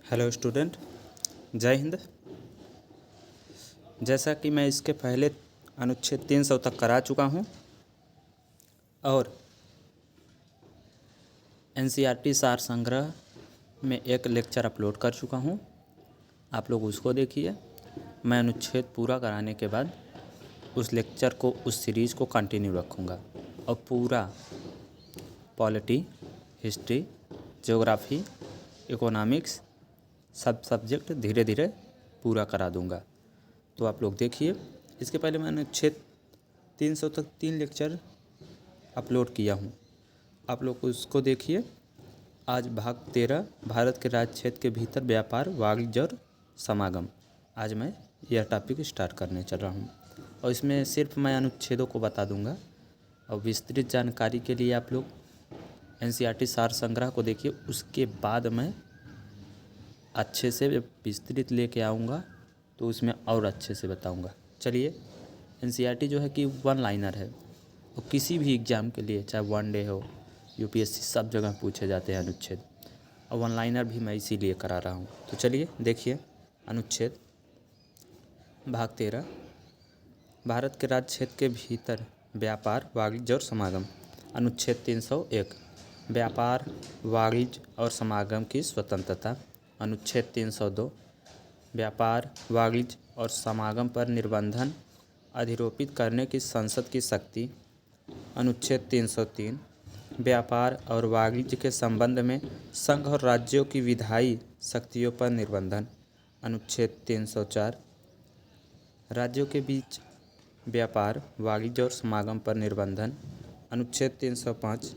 Hello student, जय हिंद। जैसा कि मैं इसके पहले अनुच्छेद 300 तक करा चुका हूं और एनसीईआरटी सार संग्रह में एक लेक्चर अपलोड कर चुका हूं। आप लोग उसको देखिए। मैं अनुच्छेद पूरा कराने के बाद उस लेक्चर को, उस सीरीज़ को कंटिन्यू रखूँगा और पूरा पॉलिटी, हिस्ट्री, ज्योग्राफी, इकोनॉमिक्स सब सब्जेक्ट धीरे धीरे पूरा करा दूंगा। तो आप लोग देखिए। इसके पहले मैंने अनुच्छेद 300 तक 3 लेक्चर अपलोड किया हूँ, आप लोग उसको देखिए। आज भाग 13 भारत के राज्य क्षेत्र के भीतर व्यापार, वाणिज्य और समागम। आज मैं यह टॉपिक स्टार्ट करने चल रहा हूँ और इसमें सिर्फ मैं अनुच्छेदों को बता दूंगा और विस्तृत जानकारी के लिए आप लोग एनसीईआरटी सार संग्रह को देखिए। उसके बाद मैं अच्छे से विस्तृत लेके आऊँगा तो उसमें और अच्छे से बताऊँगा। चलिए, एनसीईआरटी जो है कि वन लाइनर है और किसी भी एग्ज़ाम के लिए, चाहे वनडे हो, यूपीएससी, सब जगह पूछे जाते हैं अनुच्छेद, और वन लाइनर भी मैं इसीलिए करा रहा हूँ। तो चलिए देखिए। अनुच्छेद भाग 13 भारत के राज्य क्षेत्र के भीतर व्यापार, वाणिज्य और समागम। अनुच्छेद 301 व्यापार, वाणिज्य और समागम की स्वतंत्रता। अनुच्छेद 302 व्यापार, वाणिज्य और समागम पर निर्बंधन अधिरोपित करने की संसद की शक्ति। अनुच्छेद 303 व्यापार और वाणिज्य के संबंध में संघ और राज्यों की विधायी शक्तियों पर निर्बंधन। अनुच्छेद 304 राज्यों के बीच व्यापार, वाणिज्य और समागम पर निर्बंधन। अनुच्छेद 305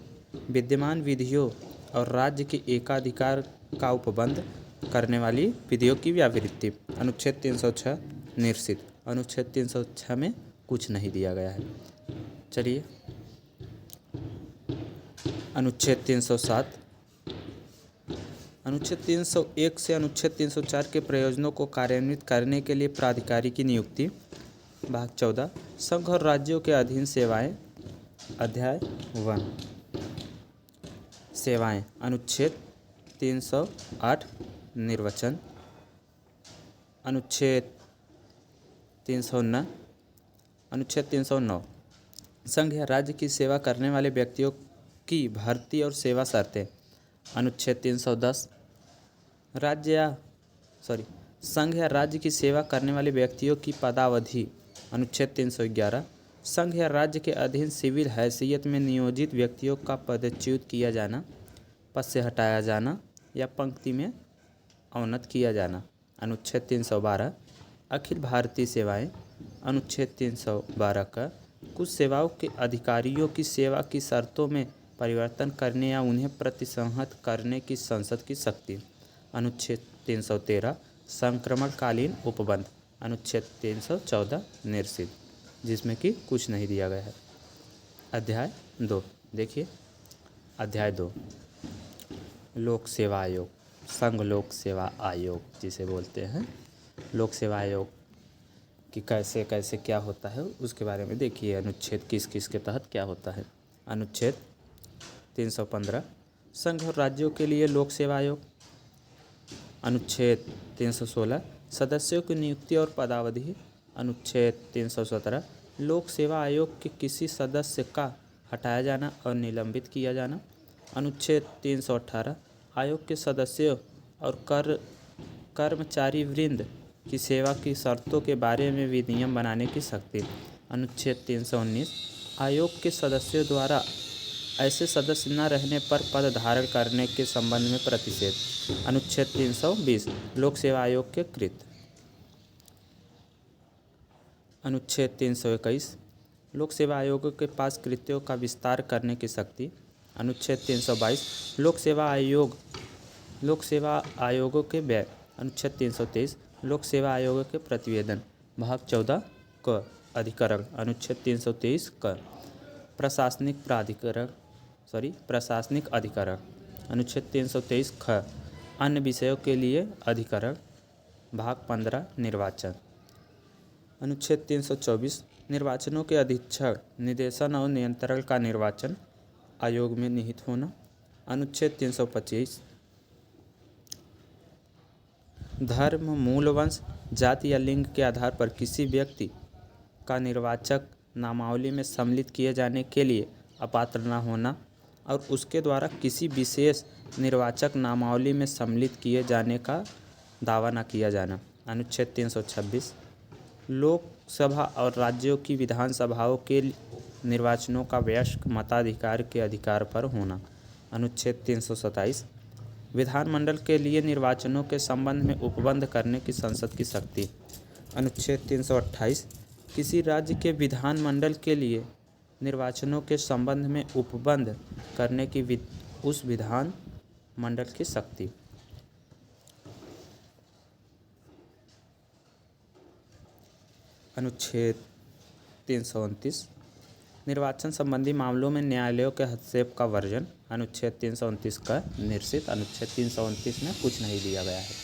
विद्यमान विधियों और राज्य के एकाधिकार का उपबंध करने वाली विधियों की व्यावृत्ति। अनुच्छेद 306 निरसित। अनुच्छेद 306 में कुछ नहीं दिया गया है। चलिए, अनुच्छेद 307 अनुच्छेद 301 से अनुच्छेद 304 के प्रयोजनों को कार्यान्वित करने के लिए प्राधिकारी की नियुक्ति। भाग 14 संघ और राज्यों के अधीन सेवाएं। अध्याय 1 सेवाएं। अनुच्छेद 308 निर्वचन। अनुच्छेद 309 संघ या राज्य की सेवा करने वाले व्यक्तियों की भर्ती और सेवा शर्तें। अनुच्छेद 310 संघ या राज्य की सेवा करने वाले व्यक्तियों की पदावधि। अनुच्छेद 311 संघ या राज्य के अधीन सिविल हैसियत में नियोजित व्यक्तियों का पदच्युत किया जाना, पद से हटाया जाना या पंक्ति में अवनत किया जाना। अनुच्छेद 312 अखिल भारतीय सेवाएं। अनुच्छेद 312 का कुछ सेवाओं के अधिकारियों की सेवा की शर्तों में परिवर्तन करने या उन्हें प्रतिसंहत करने की संसद की शक्ति। अनुच्छेद 313 संक्रमणकालीन उपबंध। अनुच्छेद 314 निरसित, जिसमें कि कुछ नहीं दिया गया है। अध्याय 2 देखिए। अध्याय 2 लोक सेवा आयोग। संघ लोक सेवा आयोग जिसे बोलते हैं, लोक सेवा आयोग कि कैसे कैसे क्या होता है उसके बारे में देखिए। अनुच्छेद किस किस के तहत क्या होता है। अनुच्छेद 315 संघ और राज्यों के लिए लोक सेवा आयोग। अनुच्छेद 316 सदस्यों की नियुक्ति और पदावधि। अनुच्छेद 317 लोक सेवा आयोग के किसी सदस्य का हटाया जाना और निलंबित किया जाना। अनुच्छेद 318 आयोग के सदस्यों और कर्मचारी वृंद की सेवा की शर्तों के बारे में विनियम बनाने की शक्ति। अनुच्छेद 319 आयोग के सदस्यों द्वारा ऐसे सदस्य न रहने पर पद धारण करने के संबंध में प्रतिषेध। अनुच्छेद 320 लोक सेवा आयोग के कृत। अनुच्छेद 321 लोक सेवा आयोग के पास कृत्यों का विस्तार करने की शक्ति। अनुच्छेद 322 लोक सेवा आयोगों के व्यय। अनुच्छेद 323 लोक सेवा आयोगों के प्रतिवेदन। भाग 14 क अधिकरण। अनुच्छेद 323 क प्रशासनिक अधिकरण। अनुच्छेद 323 ख अन्य विषयों के लिए अधिकरण। भाग 15 निर्वाचन। अनुच्छेद 324 निर्वाचनों के अधीक्षण, निदेशन और नियंत्रण का निर्वाचन आयोग में निहित होना। अनुच्छेद 325 धर्म, मूल वंश, जाति या लिंग के आधार पर किसी व्यक्ति का निर्वाचक नामावली में सम्मिलित किए जाने के लिए अपात्र न होना और उसके द्वारा किसी विशेष निर्वाचक नामावली में सम्मिलित किए जाने का दावा न किया जाना। अनुच्छेद 326 लोकसभा और राज्यों की विधानसभाओं के निर्वाचनों का वयस्क मताधिकार के अधिकार पर होना। अनुच्छेद 327 विधानमंडल के लिए निर्वाचनों के संबंध में उपबंध करने की संसद की शक्ति। अनुच्छेद 328 किसी राज्य के विधानमंडल के लिए निर्वाचनों के संबंध में उपबंध करने की उस विधान मंडल की शक्ति। अनुच्छेद 329 निर्वाचन संबंधी मामलों में न्यायालयों के हस्तक्षेप का वर्जन। अनुच्छेद 329 का निरसित। अनुच्छेद 329 में कुछ नहीं दिया गया है।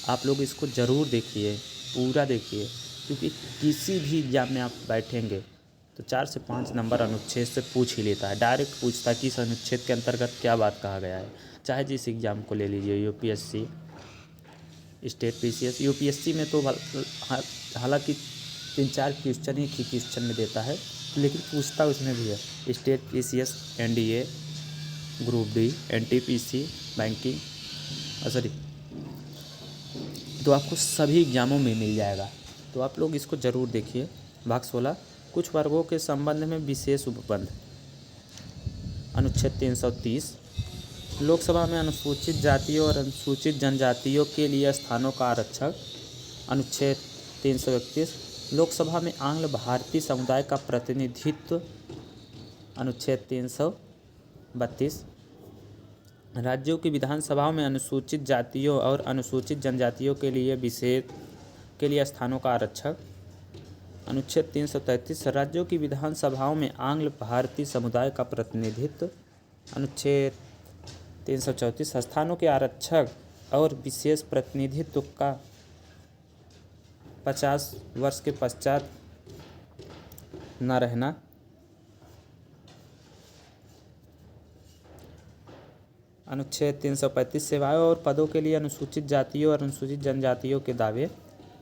आप लोग इसको ज़रूर देखिए, पूरा देखिए, क्योंकि किसी भी एग्जाम में आप बैठेंगे तो 4 से 5 नंबर अनुच्छेद से पूछ ही लेता है। डायरेक्ट पूछता है कि इस अनुच्छेद के अंतर्गत क्या बात कहा गया है। चाहे जिस एग्ज़ाम को ले लीजिए, यूपीएससी, स्टेट पीसीएस। यूपीएससी में तो हालांकि 3-4 क्वेश्चन ही क्वेश्चन में देता है, लेकिन पूछता उसमें भी है। State PCS, NDA, group D, NTPC, banking, तो आपको सभी एग्जामों में मिल जाएगा। तो आप लोग इसको ज़रूर देखिए। भाग 16 कुछ वर्गों के संबंध में विशेष उपबंध। अनुच्छेद 330 लोकसभा में अनुसूचित जातियों और अनुसूचित जनजातियों के लिए स्थानों का आरक्षण। अनुच्छेद 331 लोकसभा में आंग्ल भारतीय समुदाय का प्रतिनिधित्व। अनुच्छेद 332 राज्यों की विधानसभाओं में अनुसूचित जातियों और अनुसूचित जनजातियों के लिए स्थानों का आरक्षण। अनुच्छेद 333 राज्यों की विधानसभाओं में आंग्ल भारतीय समुदाय का प्रतिनिधित्व। अनुच्छेद 334 स्थानों के आरक्षण और विशेष प्रतिनिधित्व का 50 वर्ष के पश्चात न रहना। अनुच्छेद 335 सेवाओं और पदों के लिए अनुसूचित जातियों और अनुसूचित जनजातियों के दावे।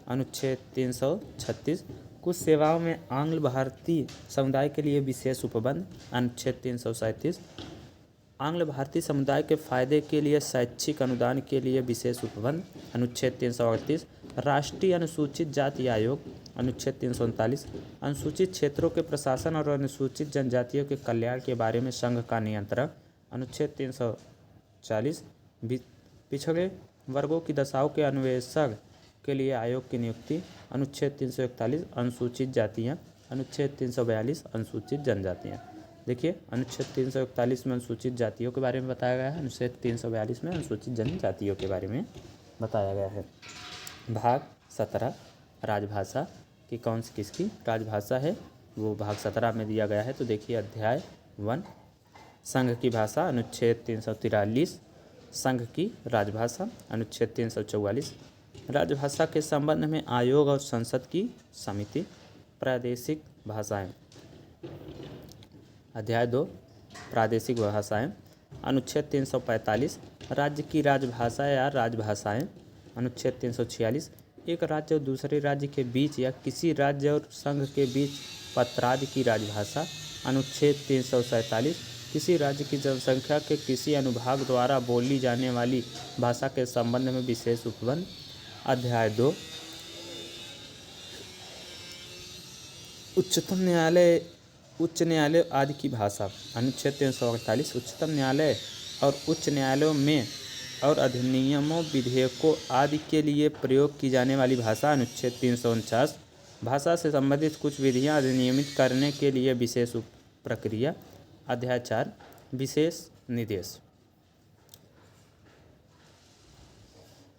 अनुच्छेद 336 कुछ सेवाओं में आंग्ल भारतीय समुदाय के लिए विशेष उपबंध। अनुच्छेद 337 आंग्ल भारतीय समुदाय के फायदे के लिए शैक्षिक अनुदान के लिए विशेष उपबंध। अनुच्छेद 338 राष्ट्रीय अनुसूचित जाति आयोग। अनुच्छेद 339 अनुसूचित क्षेत्रों के प्रशासन और अनुसूचित जनजातियों के कल्याण के बारे में संघ का नियंत्रण। अनुच्छेद 340 पिछड़े वर्गों की दशाओं के अन्वेषण के लिए आयोग की नियुक्ति। अनुच्छेद 341 अनुसूचित जातियाँ। अनुच्छेद 342 अनुसूचित जनजातियाँ। देखिए, अनुच्छेद 341 में अनुसूचित जातियों के बारे में बताया गया है। अनुच्छेद 342 में अनुसूचित जनजातियों के बारे में बताया गया है। भाग 17 राजभाषा की कौन सी किसकी राजभाषा है, वो भाग 17 में दिया गया है। तो देखिए, अध्याय 1 संघ की भाषा। अनुच्छेद 343 संघ की राजभाषा। अनुच्छेद 344 राजभाषा के संबंध में आयोग और संसद की समिति। प्रादेशिक भाषाएं। अध्याय 2 प्रादेशिक भाषाएं। अनुच्छेद 345 राज्य की राजभाषा या राजभाषाएं। अनुच्छेद 346 एक राज्य और दूसरे राज्य के बीच या किसी राज्य और संघ के बीच पत्रादि की राजभाषा। अनुच्छेद 347 किसी राज्य की जनसंख्या के किसी अनुभाग द्वारा बोली जाने वाली भाषा के संबंध में विशेष उपबंध। अध्याय 2 उच्च न्यायालय आदि की भाषा। अनुच्छेद 348 उच्चतम न्यायालय और उच्च न्यायालयों में और अधिनियमों, विधेयकों आदि के लिए प्रयोग की जाने वाली भाषा। अनुच्छेद 349 भाषा से संबंधित कुछ विधियां अधिनियमित करने के लिए विशेष प्रक्रिया। अध्याय 4 विशेष निर्देश।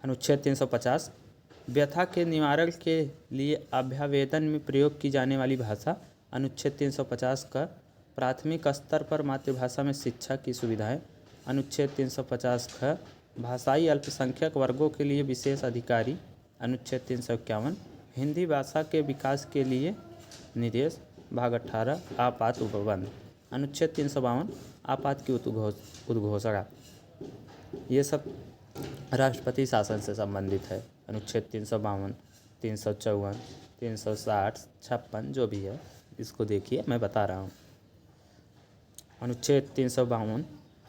अनुच्छेद 350 व्यथा के निवारण के लिए अभ्यावेदन में प्रयोग की जाने वाली भाषा। अनुच्छेद 350 का प्राथमिक स्तर पर मातृभाषा में शिक्षा की सुविधाएं। अनुच्छेद 350 का भाषाई अल्पसंख्यक वर्गों के लिए विशेष अधिकारी। अनुच्छेद 351 हिंदी भाषा के विकास के लिए निर्देश। भाग 18 आपात उपबंध। अनुच्छेद 352 आपात की उद्घोषणा। ये सब राष्ट्रपति शासन से संबंधित है। अनुच्छेद 352, 354, 360, 56 जो भी है इसको देखिए, मैं बता रहा हूँ। अनुच्छेद 352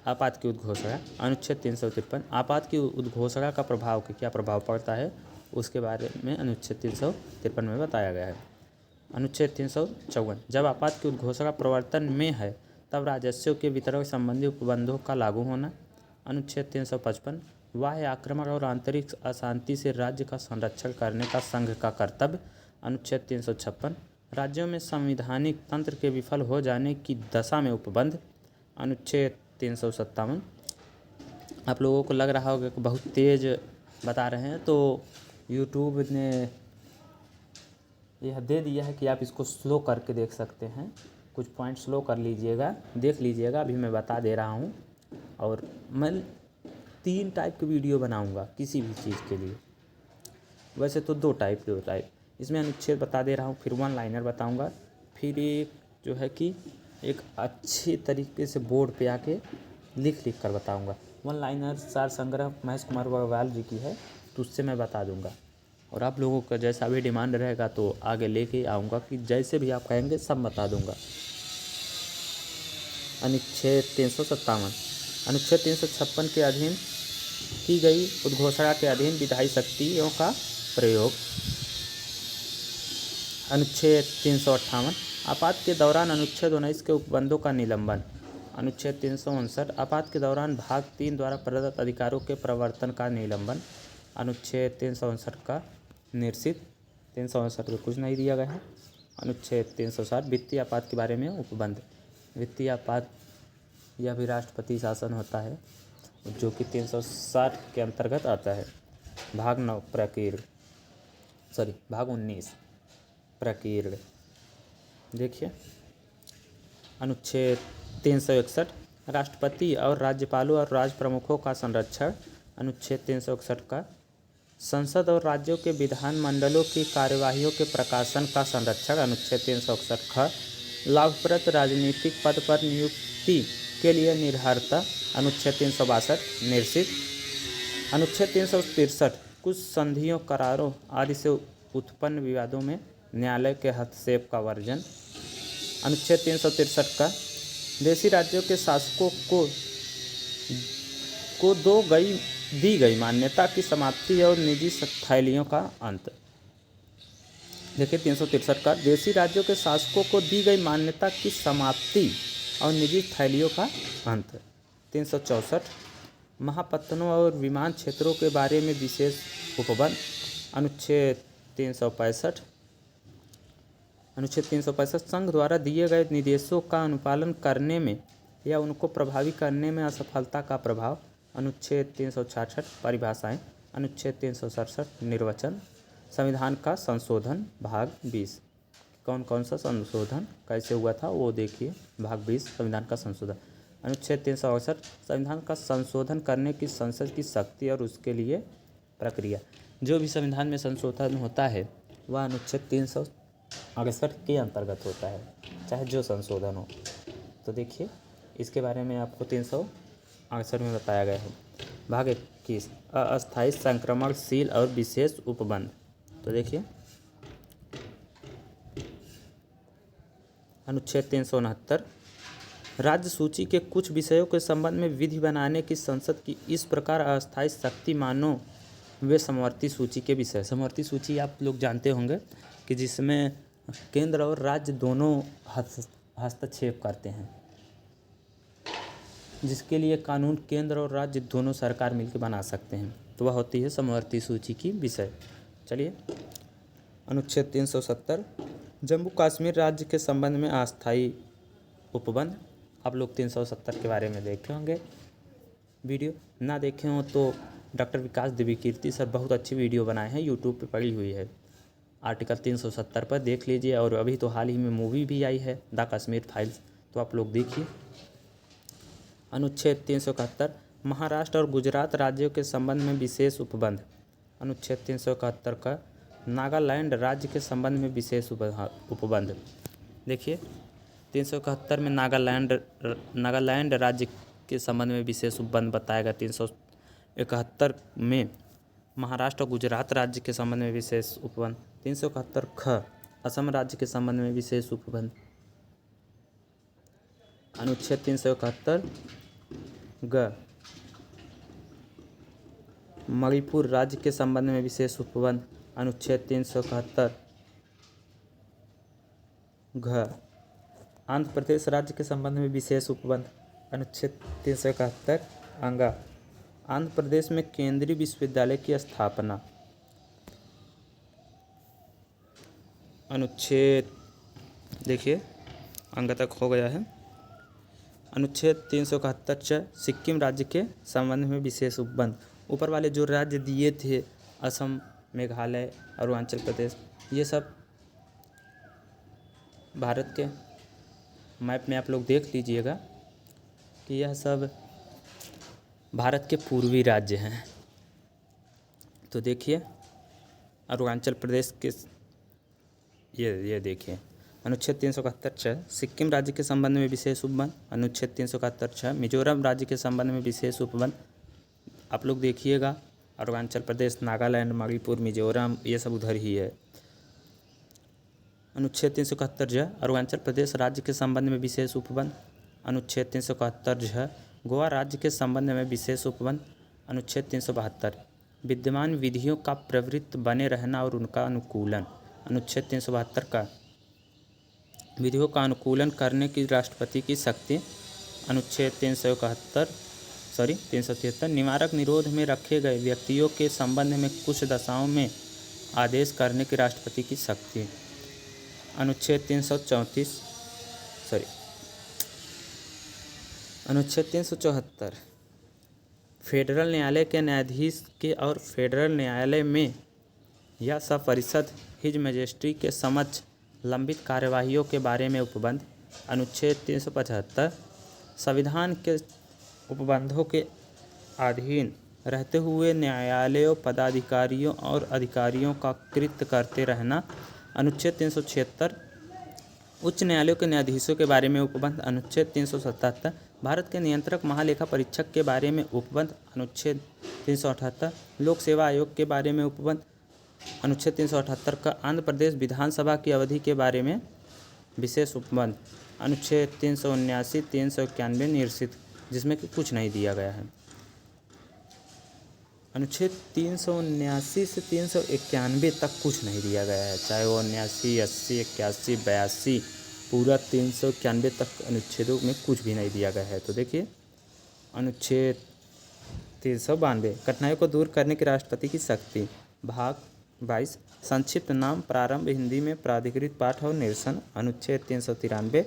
आपात की उद्घोषणा। अनुच्छेद 353 आपात की उद्घोषणा का प्रभाव क्या प्रभाव पड़ता है उसके बारे में अनुच्छेद 353 में बताया गया है। अनुच्छेद 354 जब आपात की उद्घोषणा प्रवर्तन में है तब राजस्व के वितरण संबंधी उपबंधों का लागू होना। अनुच्छेद 355 बाह्य आक्रमण और आंतरिक अशांति से राज्य का संरक्षण करने का संघ का कर्तव्य। अनुच्छेद 356 राज्यों में संवैधानिक तंत्र के विफल हो जाने की दशा में उपबंध। अनुच्छेद 357 आप लोगों को लग रहा होगा कि बहुत तेज़ बता रहे हैं, तो यूट्यूब ने यह दे दिया है कि आप इसको स्लो करके देख सकते हैं। कुछ पॉइंट स्लो कर लीजिएगा, देख लीजिएगा, अभी मैं बता दे रहा हूँ। और मैं 3 टाइप की वीडियो बनाऊँगा किसी भी चीज़ के लिए, वैसे तो 2 टाइप। इसमें अनुच्छेद बता दे रहा हूँ, फिर 1 लाइनर बताऊँगा, फिर एक जो है कि एक अच्छे तरीके से बोर्ड पे आके लिख कर बताऊँगा। 1 लाइनर सार संग्रह महेश कुमार अग्रवाल जी की है, तो उससे मैं बता दूँगा। और आप लोगों का जैसा भी डिमांड रहेगा तो आगे लेके आऊँगा कि जैसे भी आप कहेंगे सब बता दूँगा। अनुच्छेद 357 अनुच्छेद 356 के अधीन की गई उद्घोषणा के अधीन विधायी शक्तियों का प्रयोग। अनुच्छेद 358 आपात के दौरान अनुच्छेद 19 के उपबंधों का निलंबन। अनुच्छेद 359 आपात के दौरान भाग 3 द्वारा प्रदत्त अधिकारों के प्रवर्तन का निलंबन। अनुच्छेद 359 का निरसित। 359 में कुछ नहीं दिया गया है। अनुच्छेद 360 वित्तीय आपात के बारे में उपबंध। वित्तीय आपात यह भी राष्ट्रपति शासन होता है जो कि 360 के अंतर्गत आता है। भाग 9 भाग 19 प्रकीर्ण। देखिए अनुच्छेद 361 राष्ट्रपति और राज्यपालों और राज्य प्रमुखों का संरक्षण। अनुच्छेद 361 का संसद और राज्यों के विधानमंडलों की कार्यवाहियों के प्रकाशन का संरक्षण। अनुच्छेद 361 ख लाभप्रद राजनीतिक पद पर नियुक्ति के लिए निर्भरता। अनुच्छेद 362 निरसित। अनुच्छेद 363 कुछ संधियों, करारों आदि से उत्पन्न विवादों में न्यायालय के हस्तक्षेप का वर्जन। अनुच्छेद 363 का देशी राज्यों के शासकों को दी गई मान्यता की समाप्ति और निजी थैलियों का अंत। देखिए 363 का देशी राज्यों के शासकों को दी गई मान्यता की समाप्ति और निजी थैलियों का अंत। 364 महापत्तनों और विमान क्षेत्रों के बारे में विशेष उपबंध। अनुच्छेद 365 संघ द्वारा दिए गए निर्देशों का अनुपालन करने में या उनको प्रभावी करने में असफलता का प्रभाव। अनुच्छेद 366 परिभाषाएं। अनुच्छेद 367 निर्वचन। संविधान का संशोधन भाग 20 कौन कौन सा संशोधन कैसे हुआ था वो देखिए। भाग 20 संविधान का संशोधन। अनुच्छेद 368 संविधान का संशोधन करने की संसद की शक्ति और उसके लिए प्रक्रिया। जो भी संविधान में संशोधन होता है वह अनुच्छेद 368 के अंतर्गत होता है, चाहे जो संशोधन हो। तो देखिए इसके बारे में आपको 368 में बताया गया है। भाग 21 अस्थायी संक्रमणशील और विशेष उपबंध। तो देखिए अनुच्छेद 369 राज्य सूची के कुछ विषयों के संबंध में विधि बनाने की संसद की इस प्रकार अस्थायी शक्ति मानो वे समवर्ती सूची के विषय। समवर्ती सूची आप लोग जानते होंगे कि जिसमें केंद्र और राज्य दोनों हस्तक्षेप करते हैं, जिसके लिए कानून केंद्र और राज्य दोनों सरकार मिलकर बना सकते हैं, तो वह होती है समवर्ती सूची की विषय। चलिए अनुच्छेद 370 जम्मू कश्मीर राज्य के संबंध में अस्थायी उपबंध। आप लोग 370 के बारे में देखे होंगे वीडियो, ना देखे हो तो डॉक्टर विकास द्विवेदी सर बहुत अच्छी वीडियो बनाए हैं, यूट्यूब पे पड़ी हुई है। आर्टिकल 370 पर देख लीजिए। और अभी तो हाल ही में मूवी भी आई है द कश्मीर फाइल्स, तो आप लोग देखिए। अनुच्छेद 371 महाराष्ट्र और गुजरात राज्यों के संबंध में विशेष उपबंध। अनुच्छेद 371 का नागालैंड राज्य के संबंध में विशेष उपबंध। देखिए 371 में नागालैंड राज्य के संबंध में विशेष उपबंध बताया गया। 371 में महाराष्ट्र और गुजरात राज्य के संबंध में विशेष उपबंध। 371 ख असम राज्य के संबंध में विशेष उपबंध। अनुच्छेद 371 ग मणिपुर राज्य के संबंध में विशेष उपबंध। अनुच्छेद 371 घ आंध्र प्रदेश राज्य के संबंध में विशेष उपबंध। अनुच्छेद 371 अंगा आंध्र प्रदेश में केंद्रीय विश्वविद्यालय की स्थापना। अनुच्छेद देखिए अंग तक हो गया है। अनुच्छेद 371 च सिक्किम राज्य के संबंध में विशेष उपबंध। ऊपर वाले जो राज्य दिए थे असम, मेघालय, अरुणाचल प्रदेश, ये सब भारत के मैप में आप लोग देख लीजिएगा कि यह सब भारत के पूर्वी राज्य हैं। तो देखिए अरुणाचल प्रदेश के ये देखिए अनुच्छेद 371 छ सिक्किम राज्य के संबंध में विशेष उपबंध। अनुच्छेद 371 छ मिजोरम राज्य के संबंध में विशेष उपबंध। आप लोग देखिएगा अरुणाचल प्रदेश, नागालैंड, मणिपुर, मिजोरम ये सब उधर ही है। अनुच्छेद 371 झ अरुणाचल प्रदेश राज्य के संबंध में विशेष उपबंध। अनुच्छेद 371 झ गोवा राज्य के संबंध में विशेष उपबंध। अनुच्छेद 372 विद्यमान विधियों का प्रवृत्त बने रहना और उनका अनुकूलन। अनुच्छेद 372 का विधियों का अनुकूलन करने की राष्ट्रपति की शक्ति। अनुच्छेद 373 निवारक निरोध में रखे गए व्यक्तियों के संबंध में कुछ दशाओं में आदेश करने की राष्ट्रपति की शक्ति। अनुच्छेद 374 फेडरल न्यायालय के न्यायाधीश के और फेडरल न्यायालय में या सब परिषद हिज मजिस्ट्री के समक्ष लंबित कार्यवाहियों के बारे में उपबंध। अनुच्छेद 375 संविधान के उपबंधों के अधीन रहते हुए न्यायालयों, पदाधिकारियों और अधिकारियों का कृत्य करते रहना। अनुच्छेद 376 उच्च न्यायालयों के न्यायाधीशों के बारे में उपबंध। अनुच्छेद 377 भारत के नियंत्रक महालेखा परीक्षक के बारे में उपबंध। अनुच्छेद 378 लोक सेवा आयोग के बारे में उपबंध। अनुच्छेद 378 का आंध्र प्रदेश विधानसभा की अवधि के बारे में विशेष उपबंध। अनुच्छेद 379, 391 निरसित, जिसमें कि कुछ नहीं दिया गया है। अनुच्छेद 379 से 391 तक कुछ नहीं दिया गया है, चाहे वो 79, 80, 81, 82 पूरा 391 तक अनुच्छेदों में कुछ भी नहीं दिया गया है। तो देखिए अनुच्छेद 392 कठिनाइयों को दूर करने की राष्ट्रपति की शक्ति। भाग 22 संक्षिप्त नाम प्रारंभ हिंदी में प्राधिकृत पाठ और निरसन। अनुच्छेद 393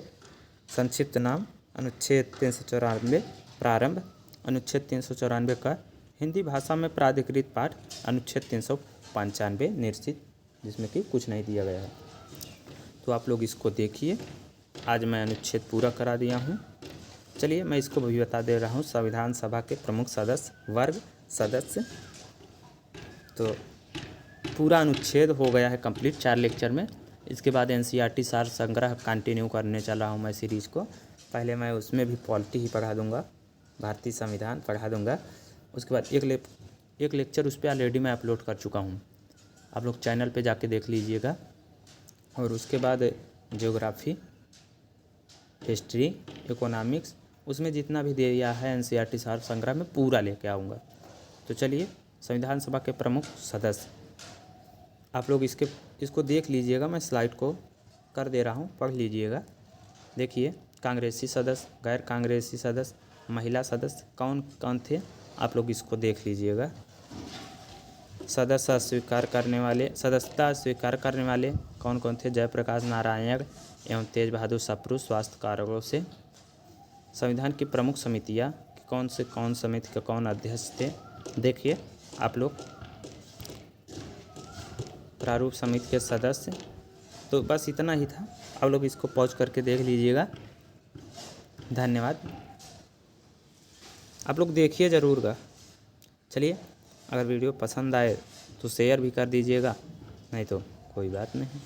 संक्षिप्त नाम। अनुच्छेद 394 प्रारंभ। अनुच्छेद 394 का हिंदी भाषा में प्राधिकृत पाठ। अनुच्छेद 395 निरसित, जिसमें कि कुछ नहीं दिया गया है। तो आप लोग इसको देखिए। आज मैं अनुच्छेद पूरा करा दिया हूँ। चलिए मैं इसको भी बता दे रहा हूँ। संविधान सभा के प्रमुख सदस्य, वर्ग सदस्य, तो पूरा अनुच्छेद हो गया है कंप्लीट 4 लेक्चर में। इसके बाद एनसीईआरटी सार संग्रह कंटिन्यू करने चल रहा हूँ मैं सीरीज़ को। पहले मैं उसमें भी पॉलिटी ही पढ़ा दूँगा, भारतीय संविधान पढ़ा दूँगा। उसके बाद एक लेक्चर उस पर ऑलरेडी मैं अपलोड कर चुका हूँ, आप लोग चैनल पे जाके देख लीजिएगा। और उसके बाद ज्योग्राफी, हिस्ट्री, इकोनॉमिक्स, उसमें जितना भी दिया है एनसीईआरटी सार संग्रह में पूरा लेके आऊँगा। तो चलिए संविधान सभा के प्रमुख सदस्य, आप लोग इसको देख लीजिएगा। मैं स्लाइड को कर दे रहा हूँ, पढ़ लीजिएगा। देखिए कांग्रेसी सदस्य, गैर कांग्रेसी सदस्य, महिला सदस्य कौन कौन थे, आप लोग इसको देख लीजिएगा। सदस्यता स्वीकार करने वाले कौन कौन थे? जयप्रकाश नारायण एवं तेज बहादुर सप्रू स्वास्थ्य कारणों से। संविधान की प्रमुख समितियाँ कौन समिति के कौन अध्यक्ष थे, देखिए आप लोग। प्रारूप समिति के सदस्य। तो बस इतना ही था, आप लोग इसको पॉज करके देख लीजिएगा। धन्यवाद। आप लोग देखिए ज़रूर। चलिए अगर वीडियो पसंद आए तो शेयर भी कर दीजिएगा, नहीं तो कोई बात नहीं।